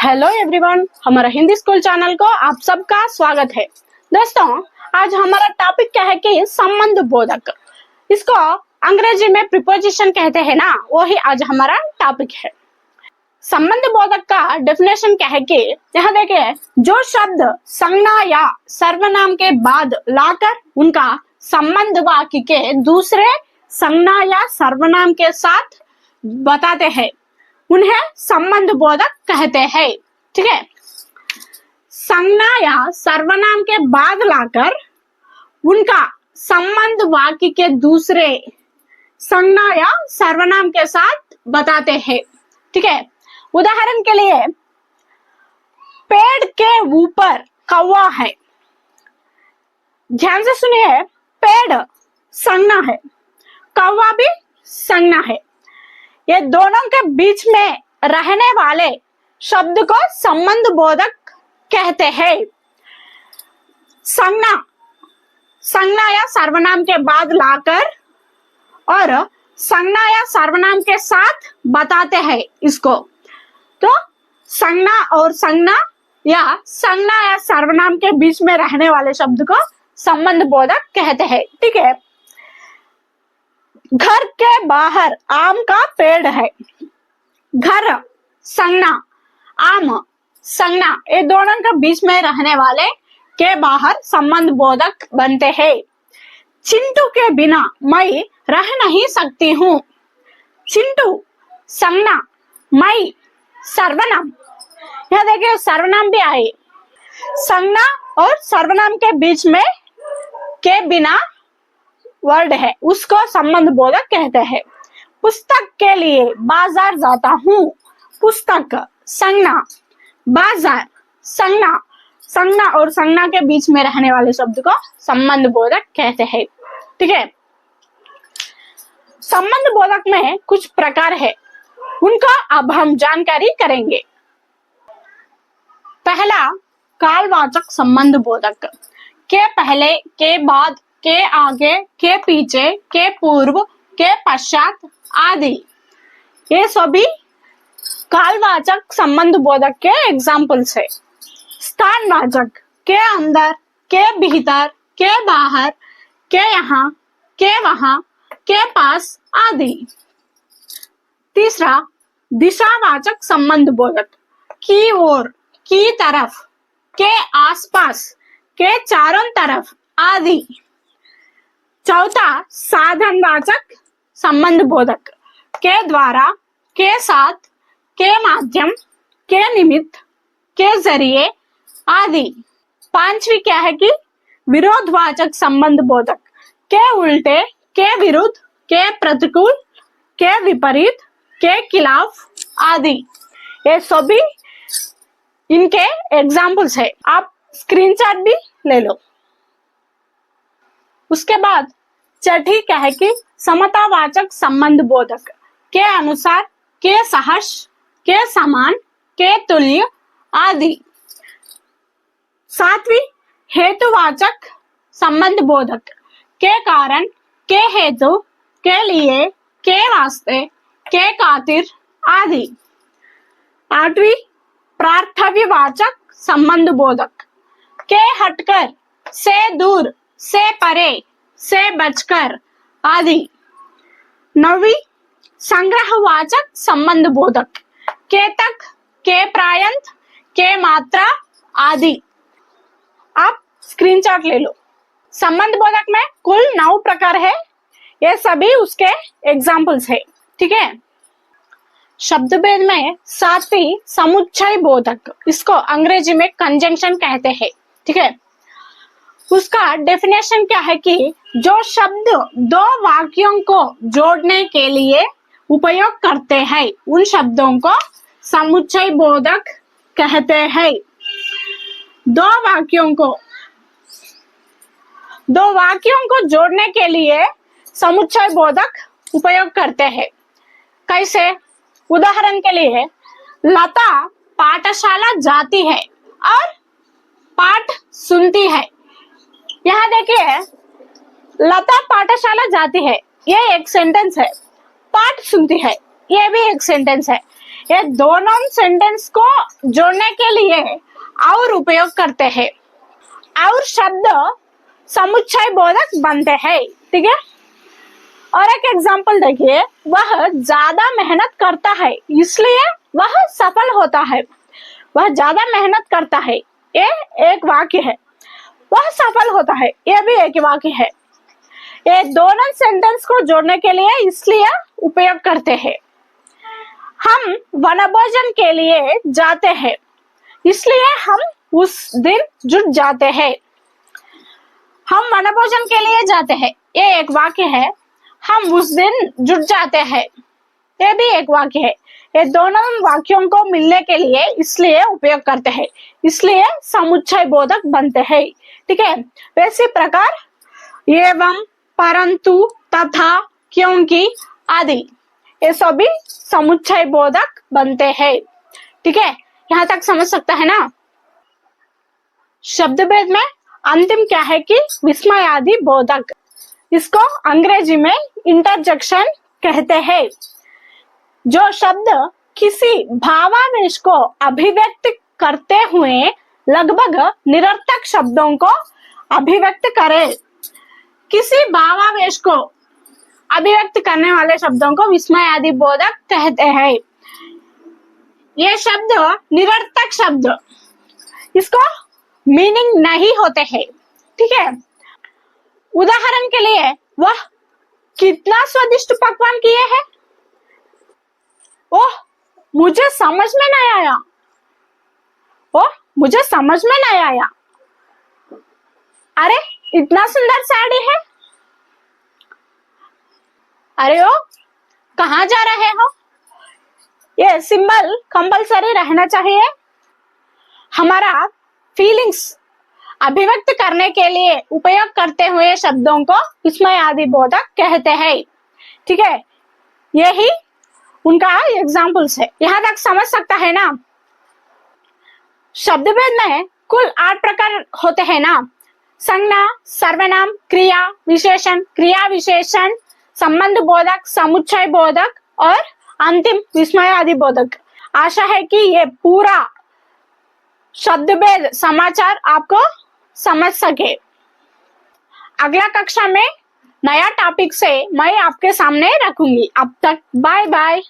Hello everyone, हमारा Hindi school channel को आप सबका स्वागत है। दोस्तों, आज हमारा टॉपिक क्या है कि संबंध बोधक। इसको अंग्रेजी में प्रीपोजिशन कहते हैं ना, वही आज हमारा टॉपिक है। संबंध बोधक का डेफिनेशन क्या है कि यहाँ देखिए, जो शब्द संज्ञा या सर्वनाम के बाद लाकर उनका संबंध वाक्य के दूसरे संज्ञा या सर्वनाम के साथ बताते हैं उन्हें संबंध बोधक कहते हैं। ठीक है, संज्ञा या सर्वनाम के बाद लाकर उनका संबंध वाक्य के दूसरे संज्ञा या सर्वनाम के साथ बताते हैं। ठीक है, उदाहरण के लिए पेड़ के ऊपर कौवा है। ध्यान से सुनिए, पेड़ संज्ञा है, कौवा भी संज्ञा है। ये दोनों के बीच में रहने वाले शब्द को संबंध बोधक कहते हैं। संज्ञा या सर्वनाम के बाद लाकर और संज्ञा या सर्वनाम के साथ बताते हैं इसको। तो संज्ञा और संज्ञा या सर्वनाम के बीच में रहने वाले शब्द को संबंध बोधक कहते हैं। ठीक है, घर के बाहर आम का पेड़ है। घर संज्ञा, आम संज्ञा, ये दोनों के बीच में रहने वाले के बाहर संबंध बोधक बनते हैं। चिंटू के बिना मैं रह नहीं सकती हूँ। चिंटू संज्ञा, मैं सर्वनाम। यहाँ देखिए, सर्वनाम भी आए। संज्ञा और सर्वनाम के बीच में के बिना वर्ड है, उसको संबंध बोधक कहते हैं। पुस्तक के लिए बाजार जाता हूँ। पुस्तक संज्ञा, बाजार संज्ञा। संज्ञा और संज्ञा के बीच में रहने वाले शब्द को संबंध बोधक कहते हैं। ठीक है, संबंध बोधक में कुछ प्रकार है, उनका अब हम जानकारी करेंगे। पहला, कालवाचक संबंध बोधक। के पहले, के बाद, के आगे, के पीछे, के पूर्व, के पश्चात आदि, ये सभी कालवाचक संबंध बोधक के एग्जाम्पल्स है। स्थानवाचक, के अंदर, के भीतर, के बाहर, के यहाँ, के वहां, के पास आदि। तीसरा, दिशावाचक संबंध बोधक। की ओर, की तरफ, के आसपास, के चारों तरफ आदि। चौथा, साधनवाचक संबंध बोधक। के द्वारा, के साथ, के माध्यम, के निमित्त, के जरिए आदि। पांचवी क्या है कि विरोधवाचक संबंध बोधक। के उल्टे, के विरुद्ध, के प्रतिकूल, के विपरीत, के खिलाफ आदि। ये सभी इनके एग्जाम्पल्स है, आप स्क्रीनशॉट भी ले लो। उसके बाद छठी क्या है कि समतावाचक संबंध बोधक। के अनुसार, के सहर्ष, के समान, के तुल्य आदि। सातवीं, हेतुवाचक संबंध बोधक। के कारण, के हेतु, के लिए, के वास्ते, के खातिर आदि। आठवीं, प्रार्थव्यवाचक संबंध बोधक। के हटकर, से दूर, से परे, से बचकर आदि। नौवीं, संग्रहवाचक संबंध बोधक। के तक, के प्रायंत, के मात्रा आदि। आप स्क्रीनशॉट ले लो। संबंध बोधक में कुल 9 प्रकार है, ये सभी उसके एग्जाम्पल्स है। ठीक है, शब्द भेद में सातवीं, समुच्चय बोधक। इसको अंग्रेजी में कंजंक्शन कहते हैं। ठीक है, उसका डेफिनेशन क्या है कि जो शब्द दो वाक्यों को जोड़ने के लिए उपयोग करते हैं उन शब्दों को समुच्चय बोधक कहते हैं। दो वाक्यों को जोड़ने के लिए समुच्चय बोधक उपयोग करते हैं। कैसे? उदाहरण के लिए, लता पाठशाला जाती है और पाठ सुनती है। यहाँ देखिए, लता पाठशाला जाती है, ये एक सेंटेंस है। पाठ सुनती है, ये भी एक सेंटेंस है। ये दोनों सेंटेंस को जोड़ने के लिए और उपयोग करते हैं और शब्द समुच्चय बोधक बनते हैं। ठीक है, और एक एग्जांपल देखिए, वह ज्यादा मेहनत करता है इसलिए वह सफल होता है। वह ज्यादा मेहनत करता है, ये एक वाक्य है। वह सफल होता है, ये भी एक वाक्य है। ये दोनों सेंटेंस को जोड़ने के लिए इसलिए उपयोग करते हैं। हम वनभोजन के लिए जाते हैं इसलिए हम उस दिन जुट जाते हैं। हम वनभोजन के लिए जाते हैं, ये एक वाक्य है। हम उस दिन जुट जाते हैं, ये भी एक वाक्य है। ये दोनों वाक्यों को मिलने के लिए इसलिए उपयोग करते हैं, इसलिए समुच्चय बोधक बनते हैं। ठीक है, वैसे प्रकार एवं, परंतु, तथा, क्योंकि आदि ये सभी समुच्चय बोधक बनते हैं। ठीक है, यहाँ तक समझ सकता है ना। शब्द भेद में अंतिम क्या है कि विस्मयादि बोधक, इसको अंग्रेजी में इंटरजेक्शन कहते हैं। जो शब्द किसी भावावेश को अभिव्यक्त करते हुए लगभग निरर्थक शब्दों को अभिव्यक्त करे, किसी भावावेश को अभिव्यक्त करने वाले शब्दों को विस्मयादि बोधक कहते हैं। ये शब्द निरर्थक शब्द, इसको मीनिंग नहीं होते हैं। ठीक है, उदाहरण के लिए वह कितना स्वादिष्ट पकवान किए हैं, ओह मुझे समझ में नहीं आया, ओह मुझे समझ में नहीं आया। अरे इतना सुंदर साड़ी है, अरे ओ कहाँ जा रहे हो। ये सिंबल कंपलसरी रहना चाहिए। हमारा फीलिंग्स अभिव्यक्त करने के लिए उपयोग करते हुए शब्दों को विस्मयादि बोधक कहते हैं। ठीक है, यही उनका एग्जाम्पल्स है। यहाँ तक समझ सकता है ना। शब्द भेद में कुल 8 प्रकार होते हैं ना। संज्ञा, सर्वनाम, क्रिया विशेषण, क्रिया विशेषण, संबंध बोधक, समुच्चय बोधक और अंतिम विस्मयादि बोधक। आशा है कि ये पूरा शब्द भेद समाचार आपको समझ सके। अगला कक्षा में नया टॉपिक से मैं आपके सामने रखूंगी। अब तक बाय बाय।